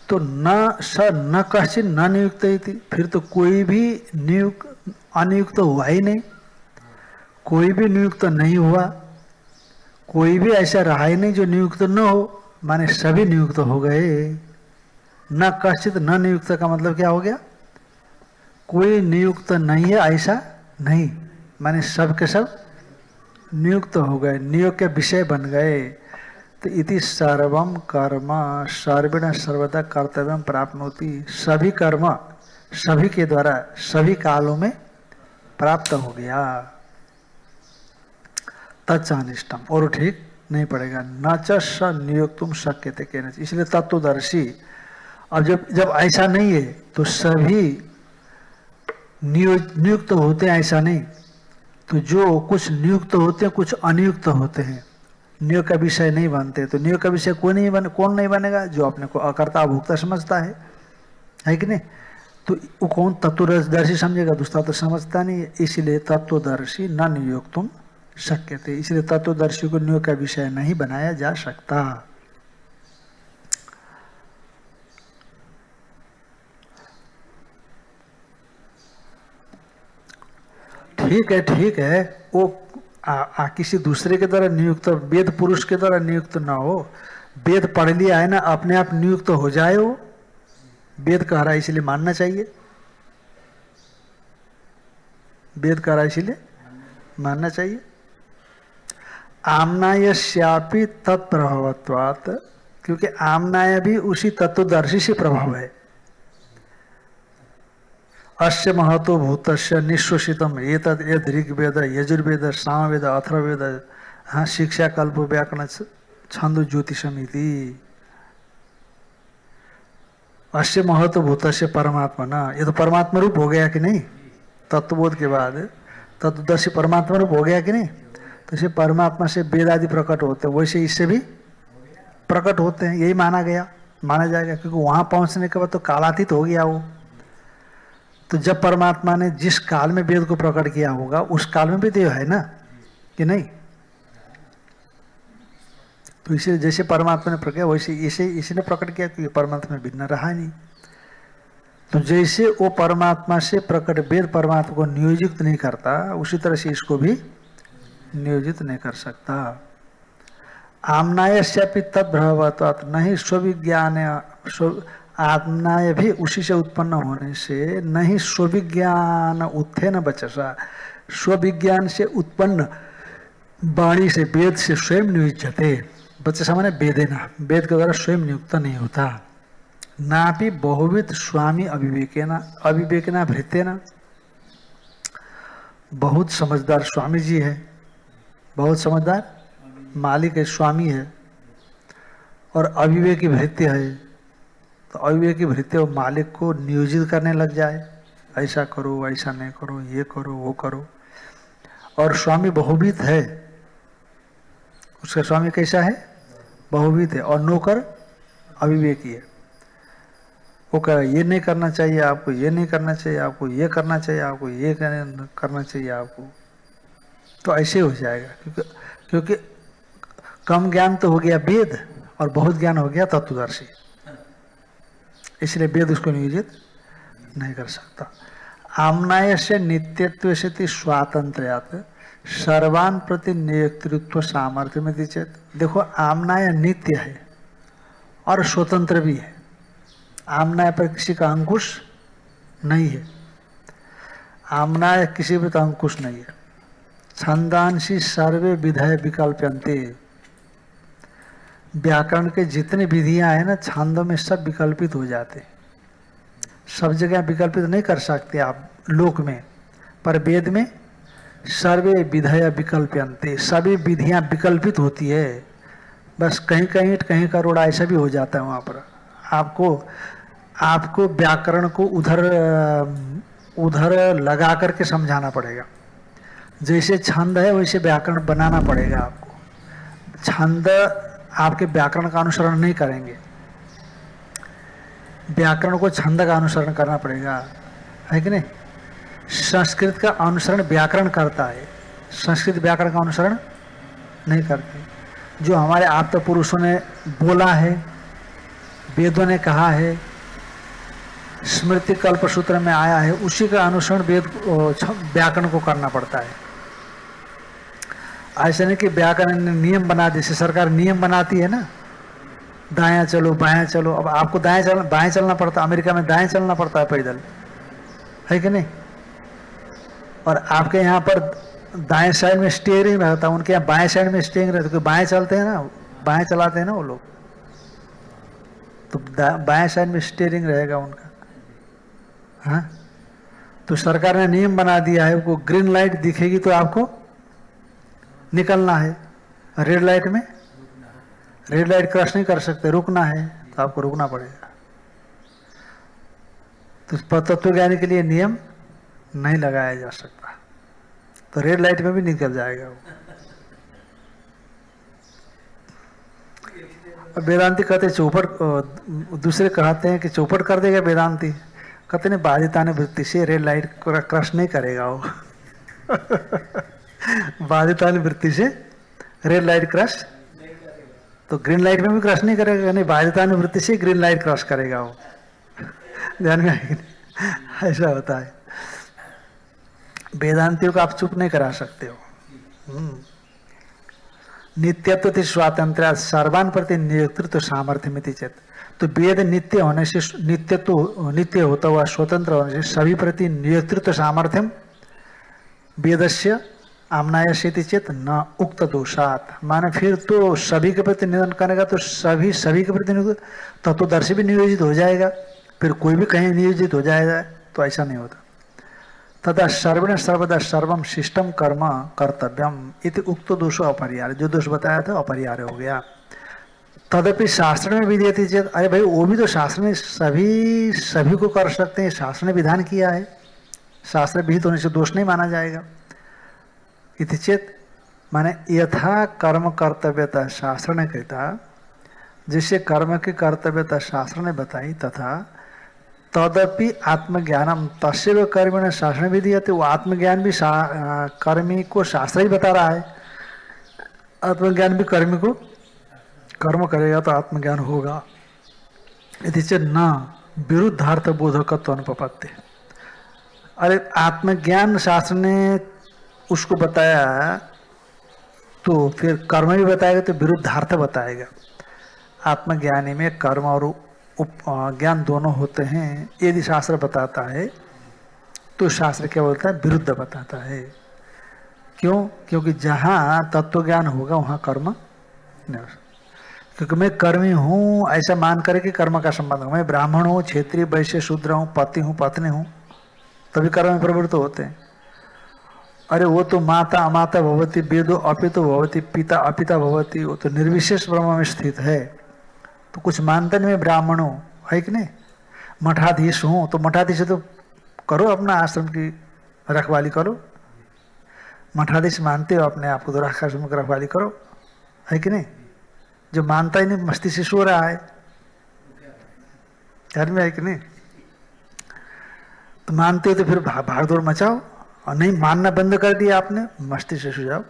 तो न कश्चित न नियुक्त थी, फिर तो कोई भी नियुक्त अनियुक्त हुआ ही नहीं, कोई भी नियुक्त नहीं हुआ, कोई भी ऐसा रहा ही नहीं जो नियुक्त न हो, माने सभी नियुक्त हो गए। न कश्चित न नियुक्त का मतलब क्या हो गया, कोई नियुक्त नहीं है ऐसा नहीं, माने सब के सब नियुक्त हो गए, नियोग के विषय बन गए। तो इति सर्वम कर्म सर्वेण सर्वदा कर्तव्यम प्राप्नोति, सभी कर्म सभी के द्वारा सभी कालों में प्राप्त हो गया। तच्चानिष्टम, और ठीक नहीं पड़ेगा। न च स नियोक्तुम शक्यते केन, इसलिए तत्वदर्शी। अब जब ऐसा नहीं है तो सभी नियुक्त होते हैं ऐसा नहीं, तो जो कुछ नियुक्त होते हैं कुछ अनियुक्त होते हैं, नियोग का विषय नहीं बनते। तो नियोग का विषय कौन नहीं बनेगा, जो अपने को अकर्ता भोक्ता समझता है कि नहीं। तो वो कौन तत्वदर्शी समझेगा, दूसरा तो समझता नहीं है। इसलिए तत्वदर्शी न नियोक्तुम शक्यते, इसलिए तत्वदर्शी को नियोग का विषय नहीं बनाया जा सकता। ठीक है, वो किसी दूसरे के द्वारा नियुक्त, वेद पुरुष के द्वारा नियुक्त ना हो, वेद पढ़ लिया है ना, अपने आप नियुक्त हो जाए, वो वेद कह रहा है इसलिए मानना चाहिए, वेद कह रहा है इसलिए मानना चाहिए। आमनायस्यापि तत्प्रभावत्वात्, क्योंकि आमनाय भी उसी तत्वदर्शी से प्रभाव है। अस्य महतो भूतस्य निश्वसितम एतद् यद् ऋग्वेद यजुर्वेद सामवेद अथर्ववेद, हाँ, शिक्षा कल्प व्याकरण छंद ज्योतिषमिति। अस्य महतो भूतस्य परमात्मा ना, ये तो परमात्मा रूप हो गया कि नहीं, तत्वबोध के बाद तत्वदर्शी परमात्मा रूप हो गया कि नहीं। तो इसे परमात्मा से वेद आदि प्रकट होते हैं, वैसे इससे भी प्रकट होते हैं, यही माना जाएगा, क्योंकि वहां पहुंचने के बाद तो कालातीत हो गया वो। तो जब परमात्मा ने जिस काल में वेद को प्रकट किया होगा उस काल में भी देव है ना, कि नहीं। तो इसे जैसे परमात्मा ने प्रकट वैसे इसने प्रकट किया, क्योंकि परमात्मा में भिन्न रहा नहीं। तो जैसे वो परमात्मा से प्रकट वेद परमात्मा को नियोजित नहीं करता, उसी तरह से इसको भी नियोजित नहीं कर सकता। आमनायस्यापि तद्भवत्वात्, नहीं स्वविज्ञान, आमनाय भी उसी से उत्पन्न होने से, नहीं स्वविज्ञान उत्थेन बचसा, स्वविज्ञान से उत्पन्न वाणी से वेद से स्वयं नियुज्यते। बचसा माने वेदेना, वेद के द्वारा स्वयं नियुक्त नहीं होता। नापि बहुविध स्वामी अविवेकेना भृत्येना, बहुत समझदार स्वामी जी है, बहुत समझदार मालिक है, स्वामी है, और अविवेकी भृत्य है। तो अविवेकी भृत्य और मालिक को नियोजित करने लग जाए, ऐसा करो, ऐसा नहीं करो, ये करो, वो करो। और स्वामी बहुविध है, उसका स्वामी कैसा है? बहुविध है। और नौकर अविवेकी है। वो कह ये नहीं करना चाहिए आपको, ये नहीं करना चाहिए आपको, ये करना चाहिए आपको, ये करना चाहिए आपको। तो ऐसे हो जाएगा, क्योंकि कम ज्ञान तो हो गया वेद और बहुत ज्ञान हो गया तत्वदर्शी, इसलिए वेद उसको नियोजित नहीं कर सकता। आम्नाय से नित्यत्व से स्वातंत्र्यात् सर्वान प्रति नेतृत्व सामर्थ्य में चेत। देखो, आम्नाय नित्य है और स्वतंत्र भी है। आम्नाय पर किसी का अंकुश नहीं है, आम्नाय किसी पर अंकुश नहीं है। छंदांसी सर्वे विधय विकल्प्यन्ते। व्याकरण के जितने विधियां हैं ना, छंदों में सब विकल्पित हो जाते। सब जगह विकल्पित नहीं कर सकते आप लोक में, पर वेद में सर्वे विधय विकल्प्यन्ते, सभी विधियां विकल्पित होती है। बस कहीं कहीं कहीं का रोड़ा ऐसा भी हो जाता है वहाँ पर। आपको व्याकरण को उधर लगा करके समझाना पड़ेगा। जैसे छंद है वैसे व्याकरण बनाना पड़ेगा आपको। छंद आपके व्याकरण का अनुसरण नहीं करेंगे, व्याकरण को छंद का अनुसरण करना पड़ेगा, है कि नहीं? संस्कृत का अनुसरण व्याकरण करता है, संस्कृत व्याकरण का अनुसरण नहीं करती। जो हमारे आप्त पुरुषों ने बोला है, वेदों ने कहा है, स्मृति कल्पसूत्र में आया है, उसी का अनुसरण व्याकरण को करना पड़ता है। ऐसा नहीं कि व्याकरण ने नियम बना दिए, जैसे सरकार नियम बनाती है ना, दायां चलो बायां चलो। अब आपको बाएं चलना पड़ता है, अमेरिका में दाएं चलना पड़ता है पैदल, है कि नहीं? और आपके यहाँ पर दाएं साइड में स्टीयरिंग रहता है, उनके यहाँ बाएं साइड में स्टीयरिंग रहता है, क्योंकि बाएं चलते हैं ना, बाएं चलाते हैं ना वो लोग, तो बाएं साइड में स्टीयरिंग रहेगा उनका। हाँ, तो सरकार ने नियम बना दिया है, वो ग्रीन लाइट दिखेगी तो आपको निकलना है, रेड लाइट में रेड लाइट क्रॉस नहीं कर सकते, रुकना है तो आपको रुकना पड़ेगा। तो तत्वज्ञानी के लिए नियम नहीं लगाया जा सकता, तो रेड लाइट में भी निकल जाएगा वो। वेदांती कहते चौपट, दूसरे कहते हैं कि चौपट कर देगा वेदांती, कहते नहीं बाधिताने वृत्ति से रेड लाइट क्रॉस नहीं करेगा वो। बाधिताने वृत्ति से रेड लाइट क्रॉस, तो ग्रीन लाइट में भी क्रॉस नहीं करेगा, नहीं बाधिताने वृत्ति से ग्रीन लाइट क्रॉस करेगा वो। ध्यान में आएगी, ऐसा होता है। वेदांतियों को आप चुप नहीं करा सकते हो। नित्यत्व थे स्वातंत्र सर्वान प्रति नेतृत्व सामर्थ्य में चेत। तो वेद नित्य होने से, नित्य होता हुआ स्वतंत्र होने से सभी प्रति नेतृत्व सामर्थ्यम वेदस्य आम्नाय से चेत न उक्त दोषात। माने फिर तो सभी के प्रति नियोजन करेगा तो सभी के प्रति तत्वदर्शी भी नियोजित हो जाएगा, फिर कोई भी कहीं नियोजित हो जाएगा, तो ऐसा नहीं होता। तथा सर्वण सर्वदा सर्वम शिष्टम कर्म कर्तव्यम इति उक्त दोषो अपरिहार्य। जो दोष बताया था अपरिहार्य हो गया। तदपि शास्त्र में विधेयति चेत, अरे भाई वो भी तो शास्त्र में सभी को कर सकते हैं, शास्त्र ने विधान किया है, शास्त्र विहित होने से दोष नहीं माना जाएगा। इति चेत माने यथा कर्म कर्तव्यता शास्त्र ने कहता, जिससे कर्म की कर्तव्यता शास्त्र ने बताई, तथा तदपि आत्मज्ञानम तस्व कर्मिण शास्त्र विधीयते। वो आत्मज्ञान भी कर्मी को शास्त्र ही बता रहा है। आत्मज्ञान भी कर्मी को, कर्म करेगा तो आत्मज्ञान होगा। यदि से न विरुद्धार्थ बोधकत्व अनुपपत्ति। अरे आत्मज्ञान शास्त्र ने उसको बताया तो फिर कर्म भी बताएगा, तो विरुद्धार्थ बताएगा। आत्मज्ञानी में कर्म और ज्ञान दोनों होते हैं, यदि शास्त्र बताता है तो शास्त्र क्या बोलता है? विरुद्ध बताता है। क्यों? क्योंकि जहाँ तत्व ज्ञान होगा वहाँ कर्म नहीं, क्योंकि मैं कर्मी हूँ ऐसा मान कर के कर्म का संबंध हो। मैं ब्राह्मण हूँ, क्षेत्रीय, वैश्य, शूद्र हूँ, पति हूँ, पत्नी हूँ, तभी कर्म में प्रवृत्त होते हैं। अरे वो तो माता अमाता भवती, वेदो अपितो भवती, पिता अपिता भवती, वो तो निर्विशेष ब्रह्म में स्थित है, तो कुछ मानता नहीं मैं ब्राह्मण हूँ, है कि नहीं? मठाधीश हूँ, तो मठाधीश तो करो, अपना आश्रम की रखवाली करो। मठाधीश मानते हो अपने आप को, तो आश्रम की रखवाली करो, है कि नहीं? जो मानता ही नहीं, मस्ती से सो रहा है घर में, है कि नहीं? तो मानते हो तो फिर भाग दौड़ मचाओ, और नहीं मानना बंद कर दिया आपने, मस्ती से सो जाओ।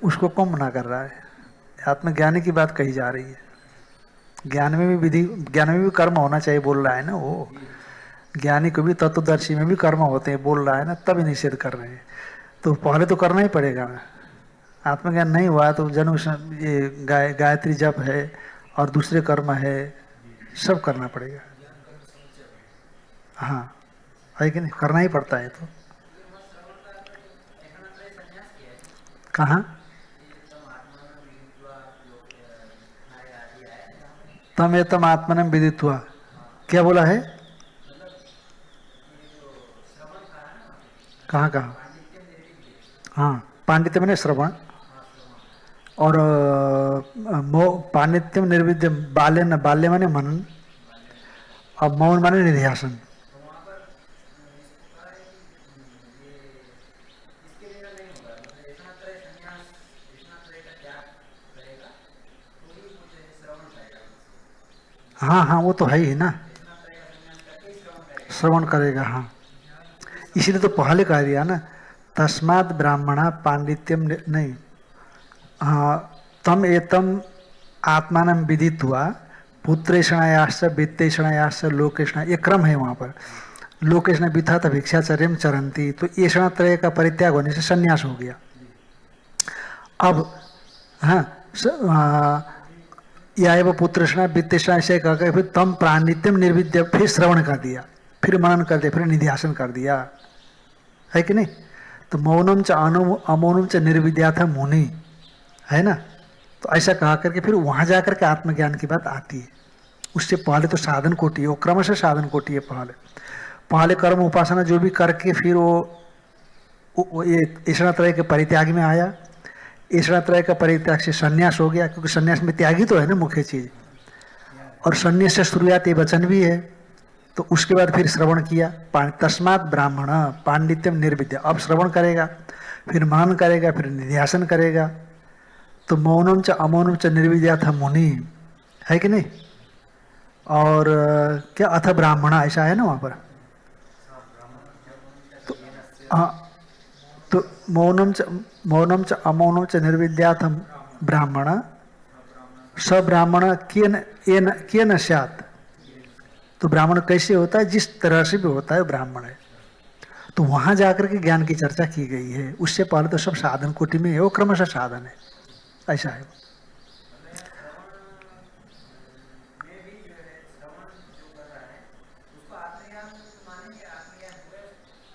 उसको कौन मना कर रहा है? आत्मज्ञानी की बात कही जा रही है। ज्ञान में भी विधि, ज्ञान में भी कर्म होना चाहिए बोल रहा है ना वो। ज्ञानी को भी, तत्वदर्शी में भी कर्म होते हैं बोल रहा है ना, तभी निषेध कर रहे हैं। तो पहले तो करना ही पड़ेगा। आत्मज्ञान नहीं हुआ तो जन्म ये गायत्री जप है और दूसरे कर्म है, सब करना पड़ेगा। हाँ, है कि नहीं? करना ही पड़ता है। तो कहाँ तम एतम आत्मनम विदित्वा, क्या बोला है? कहाँ कहाँ? हाँ, पांडित्य मैंने श्रवण, और पांडित्यम निर्विद्यम, बाल्य न, बाल्य माने मनन, और मौन माने निध्यासन। हाँ हाँ, वो तो है ही ना, श्रवण करेगा। हाँ, इसीलिए तो पहले कह दिया ना, तस्मात् ब्राह्मणा पांडित्यम नहीं, हाँ, तम एतम आत्मानं विदित्वा पुत्रेषणायाश्च वित्तेषणायाश्च लोकेषण, ये क्रम है वहाँ पर। लोकेषण विथा भिक्षाचर्यम चरंती, तो ऐषणा त्रय का परित्याग होने से संन्यास हो गया। अब हाँ, या एवं पुत्रेषणा वित्तेषणा ऐसे कहकर फिर तम पांडित्यम निर्विद्य, फिर श्रवण कर दिया, फिर मनन कर दिया, फिर निध्यासन कर दिया, है कि नहीं? तो मौनम च अमौनम च निर्विद्या था मुनि, है ना? तो ऐसा कहा करके फिर वहां जाकर के आत्मज्ञान की बात आती है। उससे पहले तो साधन कोटि है, वो क्रमशः साधन कोटि है। पहले कर्म उपासना जो भी करके फिर वो ये ईश्वरत्रय के परित्याग में आया। ईश्वरत्रय का परित्याग से संन्यास हो गया, क्योंकि संन्यास में त्यागी तो है ना मुख्य चीज, और संन्यास से शुरुआत ये वचन भी है। तो उसके बाद फिर श्रवण किया, तस्मात् ब्राह्मण पांडित्यम निर्विद्या, अब श्रवण करेगा, फिर मनन करेगा, फिर निध्यासन करेगा। तो मौनम च अमौनम च निर्विद्या था मुनि, है कि नहीं? और क्या अथ ब्राह्मणा, ऐसा है ना वहाँ पर। तो हाँ, तो मौनम च अमौनम च निर्विद्या था ब्राह्मण, स ब्राह्मण के न स्यात्, तो ब्राह्मण कैसे होता है? जिस तरह से भी होता है ब्राह्मण है। तो वहां जाकर के ज्ञान की चर्चा की गई है। उससे पहले तो सब साधन कोटि में है, वो क्रमशः साधन है, ऐसा है।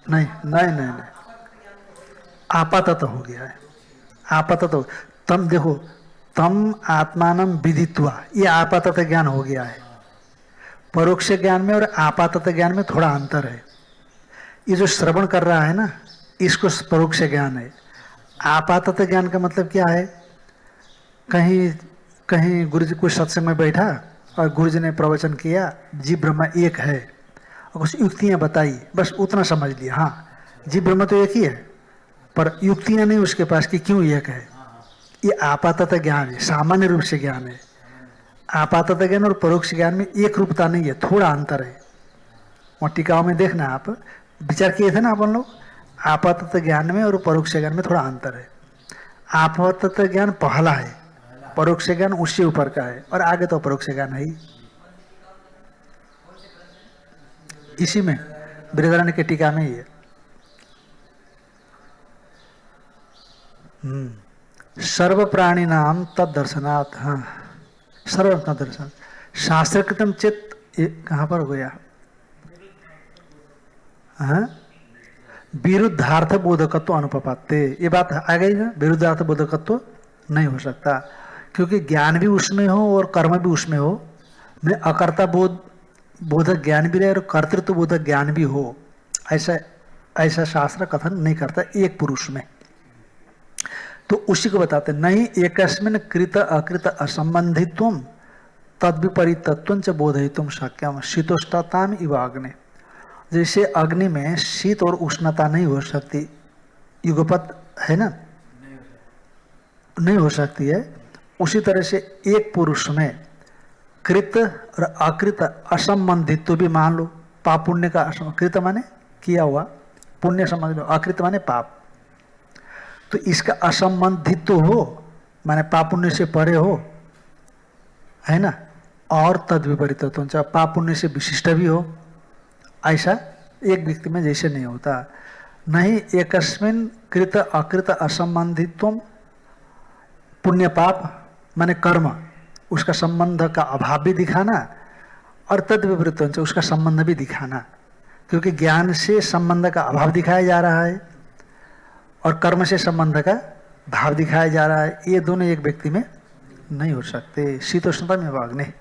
नहीं नहीं नहीं नहीं, आपातत हो गया है, आपातत हो। तम देखो, तम आत्मानम विदित्वा, ये आपातत ज्ञान हो गया है। परोक्ष ज्ञान में और आपातत ज्ञान में थोड़ा अंतर है। ये जो श्रवण कर रहा है ना, इसको परोक्ष ज्ञान है। आपातत ज्ञान का मतलब क्या है? कहीं कहीं गुरु जी कुछ सत्संग में बैठा और गुरु जी ने प्रवचन किया, जीव ब्रह्म एक है, और कुछ युक्तियां बताई, बस उतना समझ लिया। हाँ, जीव ब्रह्म तो एक ही है, पर युक्तियां नहीं उसके पास कि क्यों एक है। ये आपातत ज्ञान है, सामान्य रूप से ज्ञान है। आपातत ज्ञान और परोक्ष ज्ञान में एक रूपता नहीं है, थोड़ा अंतर है। और टीकाओं में देखना, आप विचार किए थे ना अपन लोग, आपातत ज्ञान में और परोक्ष ज्ञान में थोड़ा अंतर है। आपातत ज्ञान पहला है, परोक्ष ज्ञान उससे ऊपर का है, और आगे तो परोक्ष ज्ञान है ही। इसी में बृहदारण्य के टीका में ही है। सर्व प्राणी नाम तद दर्शनात्, हाँ, सर्व दर्शन शास्त्रकृतम चित्त, कहाँ पर हो गया? हाँ, विरुद्धार्थ बोधकत्व अनुपपाते, ये बात आ गई ना। विरुद्धार्थ बोधकत्व नहीं हो सकता, क्योंकि ज्ञान भी उसमें हो और कर्म भी उसमें हो। मैं अकर्ता बोधक ज्ञान भी रहे और कर्तृत्व बोधक ज्ञान भी हो, ऐसा ऐसा शास्त्र कथन नहीं करता एक पुरुष में। तो उसी को बताते नहीं, एकस्मिन् कृत अकृत असंबंधित्वम तद्विपरीतत्वंच बोधयितुम शक्यम शीतोष्णताम इव अग्नि। जैसे अग्नि में शीत और उष्णता नहीं हो सकती, युगपत है ना, नहीं हो सकती है, उसी तरह से एक पुरुष में कृत और अकृत असंबंधित तो भी मान लो, पाप पुण्य का कृत माने किया हुआ, पुण्य समझ लो, अकृत माने पाप, तो इसका असंबंधित तो हो, माने पाप पुण्य से परे हो, है ना, और तद विपरीत तो पाप पुण्य से विशिष्ट भी हो, ऐसा एक व्यक्ति में जैसे नहीं होता। नहीं एकस्मिन कृत अकृत असंबंधित्वम, पुण्य पाप माने कर्म, उसका संबंध का अभाव भी दिखाना और तद विपरीत उसका संबंध भी दिखाना, क्योंकि ज्ञान से संबंध का अभाव दिखाया जा रहा है और कर्म से संबंध का भाव दिखाया जा रहा है, ये दोनों एक व्यक्ति में नहीं हो सकते। शीतोष्णता में अग्नि।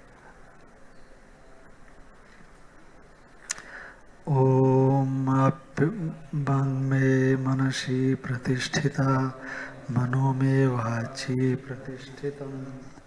ओम वांग में मनसी प्रतिष्ठिता, मनो में वाची प्रतिष्ठितम्।